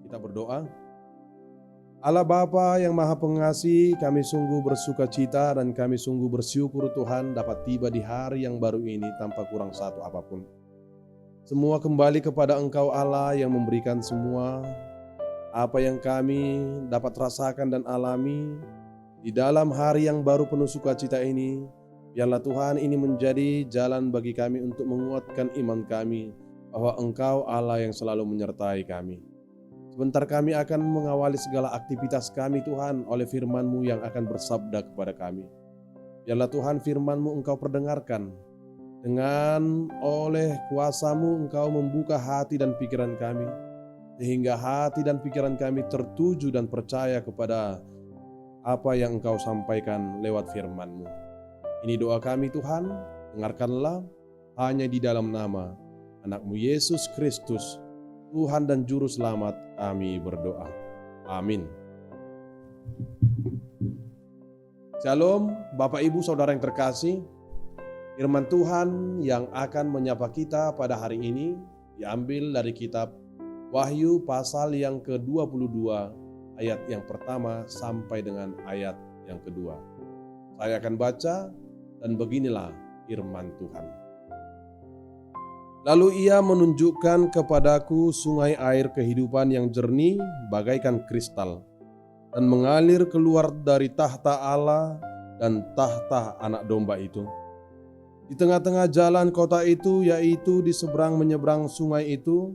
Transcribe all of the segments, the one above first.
Kita berdoa. Allah Bapa yang Maha Pengasih, kami sungguh bersuka cita dan kami sungguh bersyukur Tuhan dapat tiba di hari yang baru ini tanpa kurang satu apapun. Semua kembali kepada Engkau Allah yang memberikan semua apa yang kami dapat rasakan dan alami di dalam hari yang baru penuh sukacita ini. Biarlah Tuhan ini menjadi jalan bagi kami untuk menguatkan iman kami bahwa Engkau Allah yang selalu menyertai kami. Sebentar kami akan mengawali segala aktivitas kami Tuhan oleh firman-Mu yang akan bersabda kepada kami. Biarlah Tuhan firman-Mu Engkau perdengarkan. Dengan oleh kuasa-Mu Engkau membuka hati dan pikiran kami. Sehingga hati dan pikiran kami tertuju dan percaya kepada apa yang Engkau sampaikan lewat firman-Mu. Ini doa kami Tuhan, dengarkanlah hanya di dalam nama Anak-Mu Yesus Kristus, Tuhan dan Juru Selamat kami berdoa. Amin. Shalom Bapak Ibu Saudara yang terkasih. Firman Tuhan yang akan menyapa kita pada hari ini diambil dari kitab Wahyu pasal yang ke-22 ayat yang pertama sampai dengan ayat yang kedua. Saya akan baca dan beginilah firman Tuhan. Lalu ia menunjukkan kepadaku sungai air kehidupan yang jernih bagaikan kristal dan mengalir keluar dari tahta Allah dan tahta Anak Domba itu. Di tengah-tengah jalan kota itu, yaitu di seberang menyeberang sungai itu,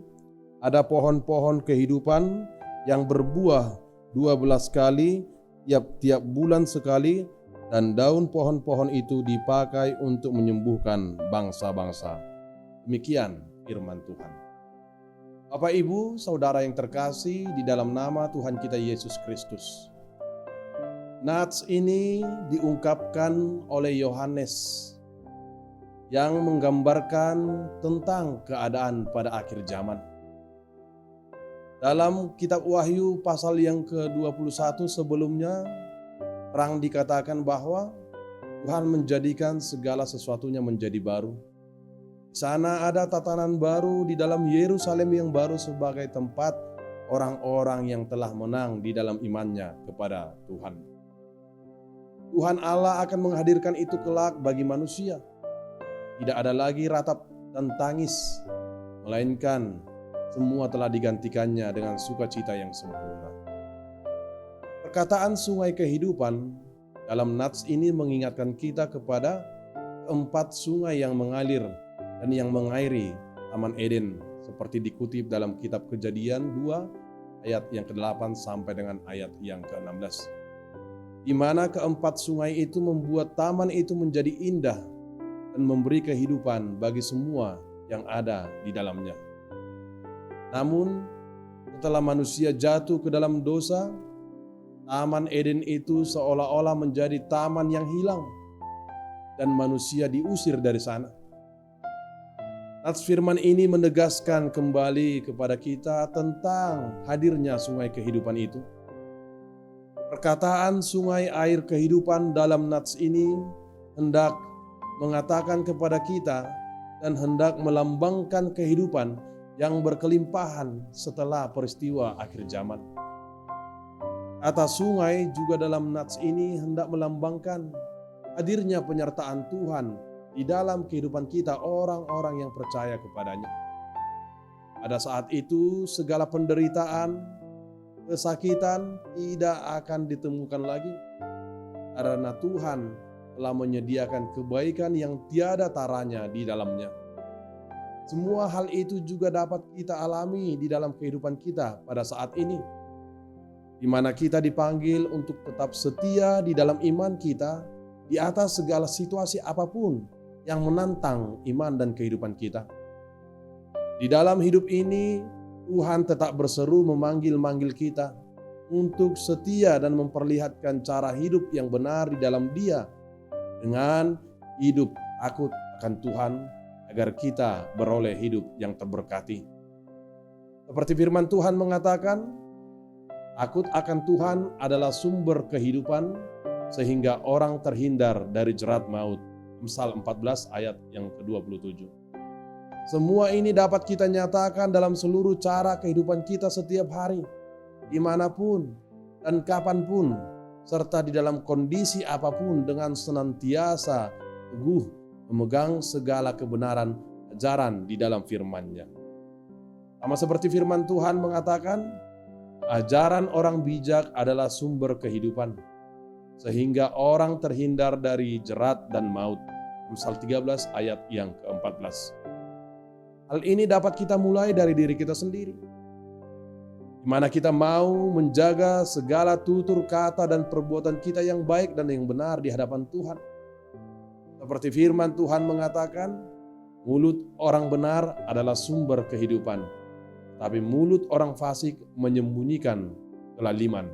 ada pohon-pohon kehidupan yang berbuah 12 kali tiap-tiap bulan sekali, dan daun pohon-pohon itu dipakai untuk menyembuhkan bangsa-bangsa. Demikian firman Tuhan. Bapak Ibu, Saudara yang terkasih di dalam nama Tuhan kita Yesus Kristus. Nats ini diungkapkan oleh Yohanes yang menggambarkan tentang keadaan pada akhir zaman. Dalam kitab Wahyu pasal yang ke-21 sebelumnya, terang dikatakan bahwa Tuhan menjadikan segala sesuatunya menjadi baru. Di sana ada tatanan baru di dalam Yerusalem yang baru sebagai tempat orang-orang yang telah menang di dalam imannya kepada Tuhan. Tuhan Allah akan menghadirkan itu kelak bagi manusia. Tidak ada lagi ratap dan tangis, melainkan semua telah digantikannya dengan sukacita yang sempurna. Perkataan sungai kehidupan dalam nats ini mengingatkan kita kepada 4 sungai yang mengalir dan yang mengairi Taman Eden seperti dikutip dalam kitab Kejadian 2 ayat yang ke-8 sampai dengan ayat yang ke-16. Di mana keempat sungai itu membuat taman itu menjadi indah dan memberi kehidupan bagi semua yang ada di dalamnya. Namun setelah manusia jatuh ke dalam dosa, Taman Eden itu seolah-olah menjadi taman yang hilang dan manusia diusir dari sana. Nats firman ini menegaskan kembali kepada kita tentang hadirnya sungai kehidupan itu. Perkataan sungai air kehidupan dalam nats ini hendak mengatakan kepada kita dan hendak melambangkan kehidupan yang berkelimpahan setelah peristiwa akhir zaman. Kata sungai juga dalam nats ini hendak melambangkan hadirnya penyertaan Tuhan di dalam kehidupan kita orang-orang yang percaya kepadanya. Pada saat itu segala penderitaan, kesakitan tidak akan ditemukan lagi karena Tuhan telah menyediakan kebaikan yang tiada taranya di dalamnya. Semua hal itu juga dapat kita alami di dalam kehidupan kita pada saat ini, di mana kita dipanggil untuk tetap setia di dalam iman kita di atas segala situasi apapun yang menantang iman dan kehidupan kita. Di dalam hidup ini, Tuhan tetap berseru memanggil-manggil kita untuk setia dan memperlihatkan cara hidup yang benar di dalam Dia dengan hidup takut akan Tuhan agar kita beroleh hidup yang terberkati. Seperti firman Tuhan mengatakan, takut akan Tuhan adalah sumber kehidupan sehingga orang terhindar dari jerat maut. Amsal 14 ayat yang ke-27. Semua ini dapat kita nyatakan dalam seluruh cara kehidupan kita setiap hari, dimanapun dan kapanpun, serta di dalam kondisi apapun dengan senantiasa teguh memegang segala kebenaran ajaran di dalam firman-Nya. Sama seperti firman Tuhan mengatakan, ajaran orang bijak adalah sumber kehidupan, sehingga orang terhindar dari jerat dan maut. Amsal 13 ayat yang ke-14. Hal ini dapat kita mulai dari diri kita sendiri, di mana kita mau menjaga segala tutur kata dan perbuatan kita yang baik dan yang benar di hadapan Tuhan. Seperti firman Tuhan mengatakan, mulut orang benar adalah sumber kehidupan, tapi mulut orang fasik menyembunyikan kelaliman.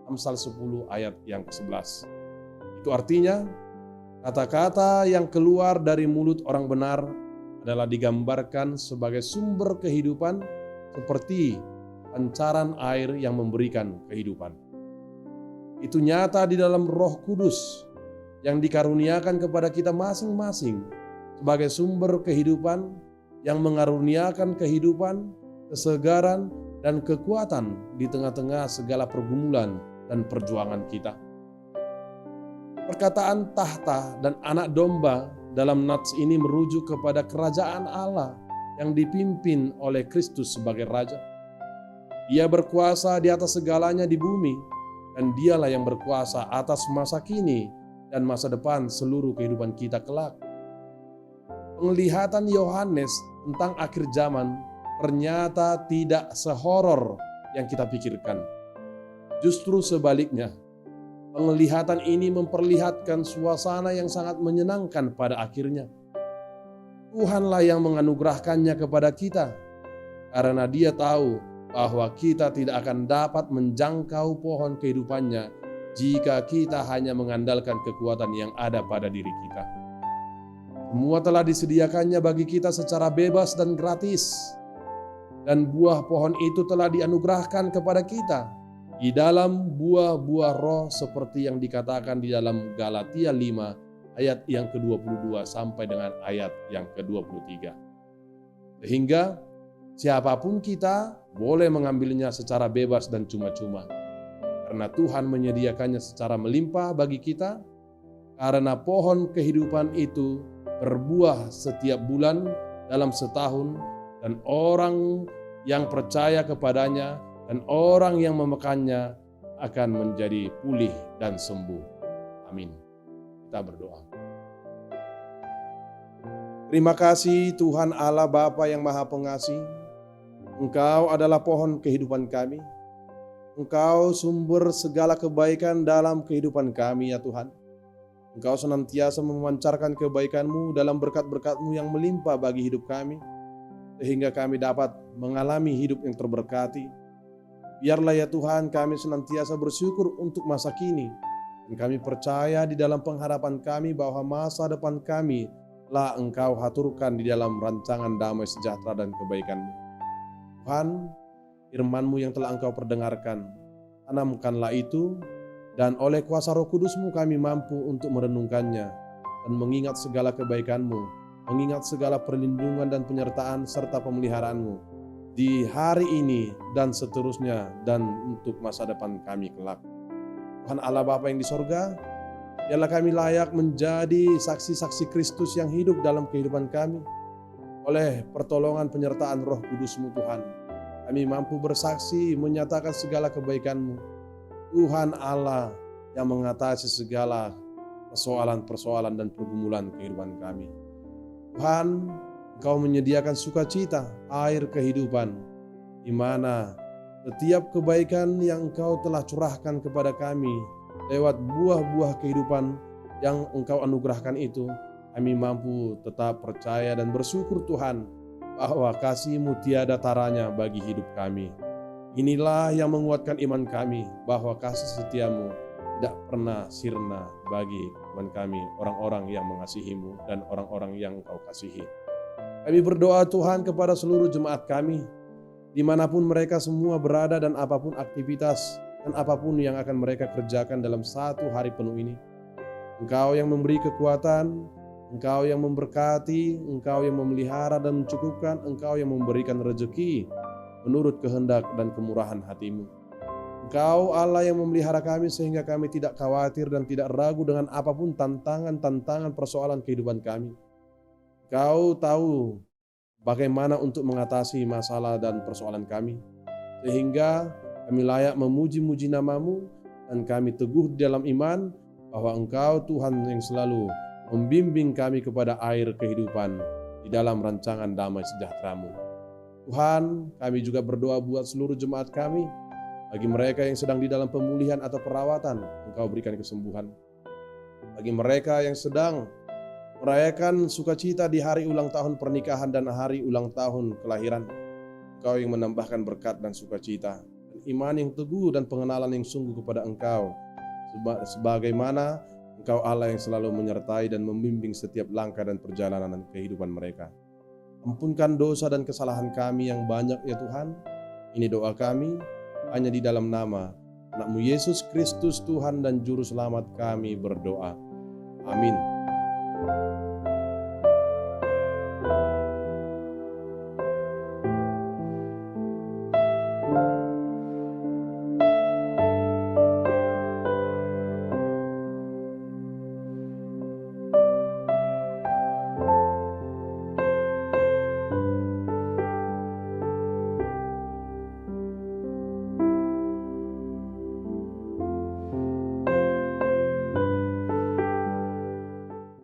Amsal 10 ayat yang ke-11. Itu artinya, kata-kata yang keluar dari mulut orang benar adalah digambarkan sebagai sumber kehidupan seperti pancaran air yang memberikan kehidupan. Itu nyata di dalam Roh Kudus yang dikaruniakan kepada kita masing-masing sebagai sumber kehidupan yang mengaruniakan kehidupan, kesegaran, dan kekuatan di tengah-tengah segala pergumulan dan perjuangan kita. Perkataan tahta dan anak domba dalam nats ini merujuk kepada kerajaan Allah yang dipimpin oleh Kristus sebagai Raja. Dia berkuasa di atas segalanya di bumi, dan Dialah yang berkuasa atas masa kini dan masa depan seluruh kehidupan kita kelak. Penglihatan Yohanes tentang akhir zaman ternyata tidak sehoror yang kita pikirkan. Justru sebaliknya, penglihatan ini memperlihatkan suasana yang sangat menyenangkan pada akhirnya. Tuhanlah yang menganugerahkannya kepada kita, karena Dia tahu bahwa kita tidak akan dapat menjangkau pohon kehidupannya jika kita hanya mengandalkan kekuatan yang ada pada diri kita. Semua telah disediakannya bagi kita secara bebas dan gratis, dan buah pohon itu telah dianugerahkan kepada kita di dalam buah-buah roh seperti yang dikatakan di dalam Galatia 5 ayat yang ke-22 sampai dengan ayat yang ke-23. Sehingga siapapun kita boleh mengambilnya secara bebas dan cuma-cuma, karena Tuhan menyediakannya secara melimpah bagi kita, karena pohon kehidupan itu berbuah setiap bulan dalam setahun, dan orang yang percaya kepadanya dan orang yang memakannya akan menjadi pulih dan sembuh. Amin. Kita berdoa. Terima kasih Tuhan Allah Bapa yang Maha Pengasih. Engkau adalah pohon kehidupan kami. Engkau sumber segala kebaikan dalam kehidupan kami ya Tuhan. Engkau senantiasa memancarkan kebaikan-Mu dalam berkat-berkat-Mu yang melimpah bagi hidup kami, sehingga kami dapat mengalami hidup yang terberkati. Biarlah ya Tuhan kami senantiasa bersyukur untuk masa kini, dan kami percaya di dalam pengharapan kami bahwa masa depan kami telah Engkau haturkan di dalam rancangan damai sejahtera dan kebaikan-Mu. Tuhan, firman-Mu yang telah Engkau perdengarkan, tanamkanlah itu, dan oleh kuasa Roh Kudus-Mu kami mampu untuk merenungkannya dan mengingat segala kebaikan-Mu, mengingat segala perlindungan dan penyertaan serta pemeliharaan-Mu di hari ini dan seterusnya dan untuk masa depan kami kelak. Tuhan Allah Bapa yang di sorga, biarlah kami layak menjadi saksi-saksi Kristus yang hidup dalam kehidupan kami. Oleh pertolongan penyertaan Roh Kudus-Mu Tuhan, kami mampu bersaksi menyatakan segala kebaikan-Mu. Tuhan Allah yang mengatasi segala persoalan-persoalan dan pergumulan kehidupan kami. Tuhan, Engkau menyediakan sukacita, air kehidupan, di mana setiap kebaikan yang Engkau telah curahkan kepada kami lewat buah-buah kehidupan yang Engkau anugerahkan itu, kami mampu tetap percaya dan bersyukur Tuhan bahwa kasih-Mu tiada taranya bagi hidup kami. Inilah yang menguatkan iman kami bahwa kasih setia-Mu tidak pernah sirna bagi teman kami, orang-orang yang mengasihi-Mu dan orang-orang yang Engkau kasihi. Kami berdoa Tuhan kepada seluruh jemaat kami, dimanapun mereka semua berada dan apapun aktivitas dan apapun yang akan mereka kerjakan dalam satu hari penuh ini. Engkau yang memberi kekuatan, Engkau yang memberkati, Engkau yang memelihara dan mencukupkan, Engkau yang memberikan rezeki menurut kehendak dan kemurahan hati-Mu. Engkau Allah yang memelihara kami sehingga kami tidak khawatir dan tidak ragu dengan apapun tantangan-tantangan persoalan kehidupan kami. Engkau tahu bagaimana untuk mengatasi masalah dan persoalan kami, sehingga kami layak memuji-muji nama-Mu dan kami teguh di dalam iman bahwa Engkau Tuhan yang selalu membimbing kami kepada air kehidupan di dalam rancangan damai sejahtera-Mu. Tuhan, kami juga berdoa buat seluruh jemaat kami. Bagi mereka yang sedang di dalam pemulihan atau perawatan, Engkau berikan kesembuhan. Bagi mereka yang sedang merayakan sukacita di hari ulang tahun pernikahan dan hari ulang tahun kelahiran, Engkau yang menambahkan berkat dan sukacita, dan iman yang teguh dan pengenalan yang sungguh kepada Engkau, sebagaimana Engkau Allah yang selalu menyertai dan membimbing setiap langkah dan perjalanan kehidupan mereka. Ampunkan dosa dan kesalahan kami yang banyak ya Tuhan. Ini doa kami, hanya di dalam nama Anak-Mu Yesus Kristus Tuhan dan Juru Selamat kami berdoa. Amin.